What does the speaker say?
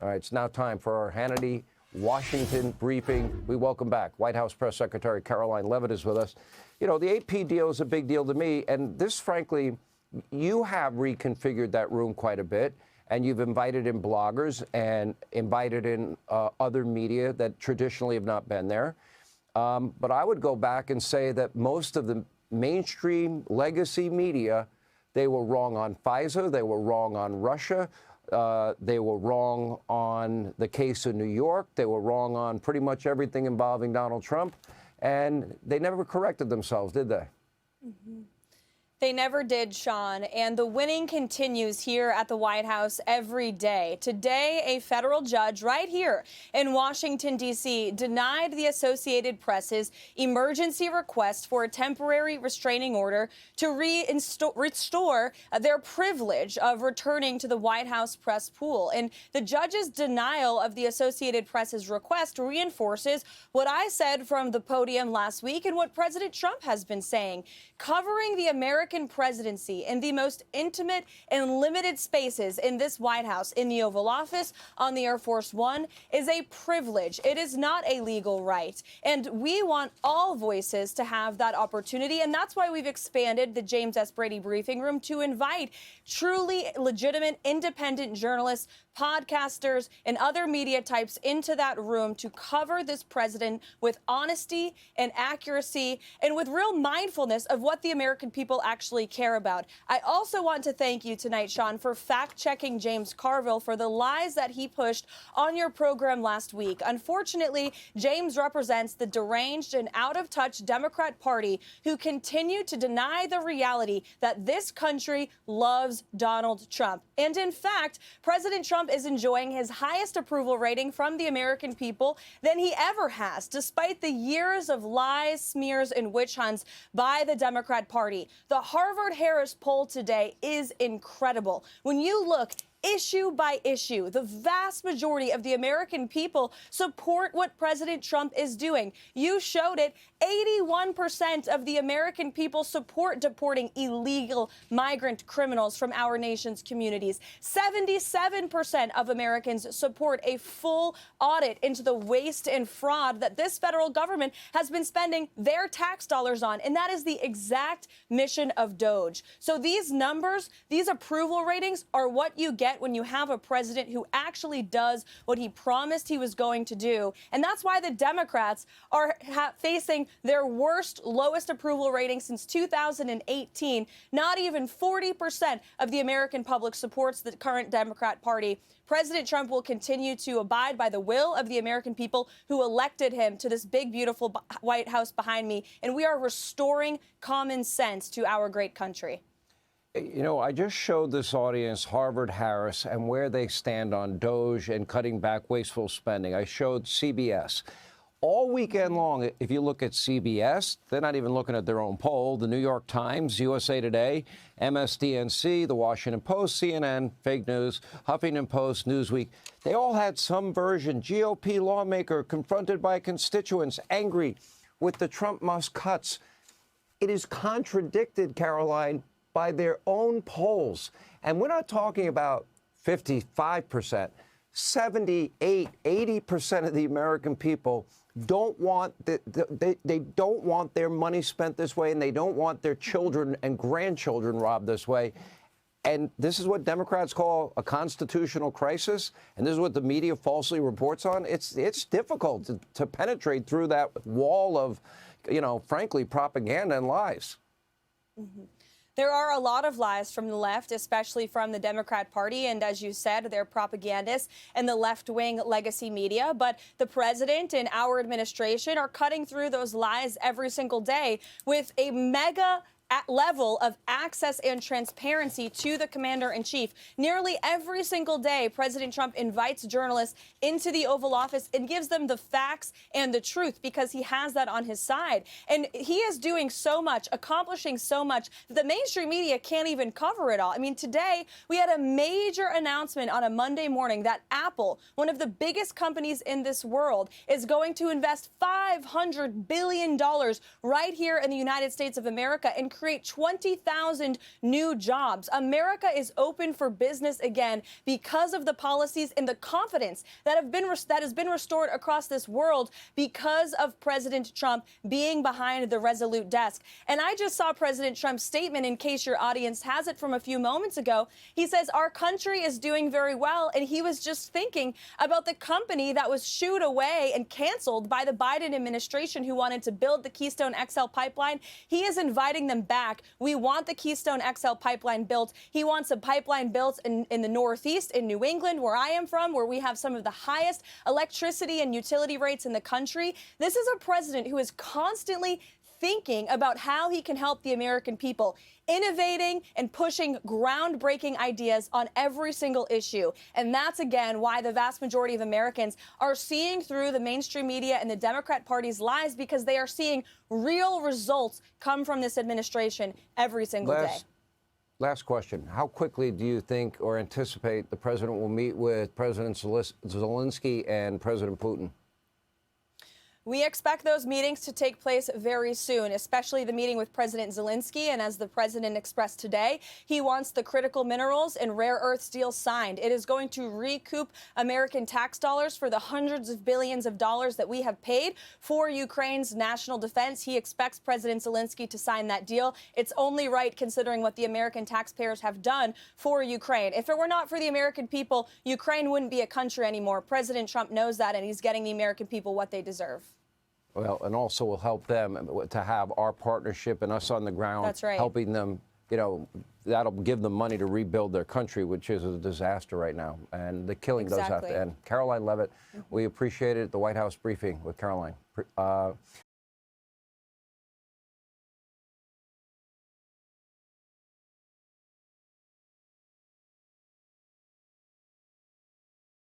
All right, it's now time for our Hannity Washington briefing. We welcome back White House Press Secretary Karoline Leavitt is with us. You know, the AP deal is a big deal to me, and this, frankly, you have reconfigured that room quite a bit, and you've invited in bloggers and invited in other media that traditionally have not been there. But I would go back and say that most of the mainstream legacy media, they were wrong on FISA, they were wrong on Russia, they were wrong on the case in New York, they were wrong on pretty much everything involving Donald Trump, and they never corrected themselves, did they? Mm-hmm. They never did, Sean, and the winning continues here at the White House every day. Today, a federal judge right here in Washington, D.C., denied the Associated Press's emergency request for a temporary restraining order to restore their privilege of returning to the White House press pool. And the judge's denial of the Associated Press's request reinforces what I said from the podium last week and what President Trump has been saying. Covering the American presidency in the most intimate and limited spaces in this White House, in the Oval Office, on the Air Force One, is a privilege. It is not a legal right. And we want all voices to have that opportunity. And that's why we've expanded the James S. Brady briefing room to invite truly legitimate, independent journalists, podcasters, and other media types into that room to cover this president with honesty and accuracy and with real mindfulness of what the American people actually care about. I also want to thank you tonight, Sean, for fact-checking James Carville for the lies that he pushed on your program last week. Unfortunately, James represents the deranged and out-of-touch Democrat Party who continue to deny the reality that this country loves Donald Trump. And in fact, President Trump is enjoying his highest approval rating from the American people than he ever has, despite the years of lies, smears, and witch hunts by the Democrat Party. The Harvard-Harris poll today is incredible. When you look issue by issue, the vast majority of the American people support what President Trump is doing. You showed it. 81% of the American people support deporting illegal migrant criminals from our nation's communities. 77% of Americans support a full audit into the waste and fraud that this federal government has been spending their tax dollars on. And that is the exact mission of DOGE. So these numbers, these approval ratings are what you get when you have a president who actually does what he promised he was going to do. And that's why the Democrats are facing their worst, lowest approval rating since 2018. Not even 40% of the American public supports the current Democrat Party. President Trump will continue to abide by the will of the American people who elected him to this big, beautiful White House behind me. And we are restoring common sense to our great country. You know, I just showed this audience Harvard-Harris and where they stand on DOGE and cutting back wasteful spending. I showed CBS. All weekend long, if you look at CBS, they're not even looking at their own poll. The New York Times, USA Today, MSDNC, The Washington Post, CNN, fake news, Huffington Post, Newsweek, they all had some version. GOP lawmaker confronted by constituents angry with the Trump-Musk cuts. It is contradicted, Karoline, by their own polls. And we're not talking about 55%. 78, 80% of the American people don't want they don't want their money spent this way, and they don't want their children and grandchildren robbed this way. And this is what Democrats call a constitutional crisis, and this is what the media falsely reports on. It's difficult to penetrate through that wall of, you know, frankly, propaganda and lies. Mm-hmm. There are a lot of lies from the left, especially from the Democrat Party. And as you said, they're propagandists and the left-wing legacy media. But the president and our administration are cutting through those lies every single day with a mega level of access and transparency to the commander-in-chief. Nearly every single day, President Trump invites journalists into the Oval Office and gives them the facts and the truth because he has that on his side. And he is doing so much, accomplishing so much, that the mainstream media can't even cover it all. I mean, today, we had a major announcement on a Monday morning that Apple, one of the biggest companies in this world, is going to invest $500 billion right here in the United States of America and create 20,000 new jobs. America is open for business again because of the policies and the confidence that has been restored across this world because of President Trump being behind the resolute desk. And I just saw President Trump's statement, in case your audience has it, from a few moments ago. He says our country is doing very well, and he was just thinking about the company that was shooed away and canceled by the Biden administration who wanted to build the Keystone XL pipeline. He is inviting them back. We want the Keystone XL pipeline built. He wants a pipeline built in the Northeast, in New England, where I am from, where we have some of the highest electricity and utility rates in the country. This is a president who is constantly thinking about how he can help the American people, innovating and pushing groundbreaking ideas on every single issue. And that's, again, why the vast majority of Americans are seeing through the mainstream media and the Democrat Party's lies, because they are seeing real results come from this administration every single day. Last question. How quickly do you think or anticipate the president will meet with President Zelensky and President Putin? We expect those meetings to take place very soon, especially the meeting with President Zelensky. And as the president expressed today, he wants the critical minerals and rare earth deal signed. It is going to recoup American tax dollars for the hundreds of billions of dollars that we have paid for Ukraine's national defense. He expects President Zelensky to sign that deal. It's only right, considering what the American taxpayers have done for Ukraine. If it were not for the American people, Ukraine wouldn't be a country anymore. President Trump knows that, and he's getting the American people what they deserve. Well, and also will help them to have our partnership and us on the ground. That's right. Helping them, that'll give them money to rebuild their country, which is a disaster right now. And the killing does have to end. Karoline Leavitt, we appreciate it. The White House briefing with Karoline.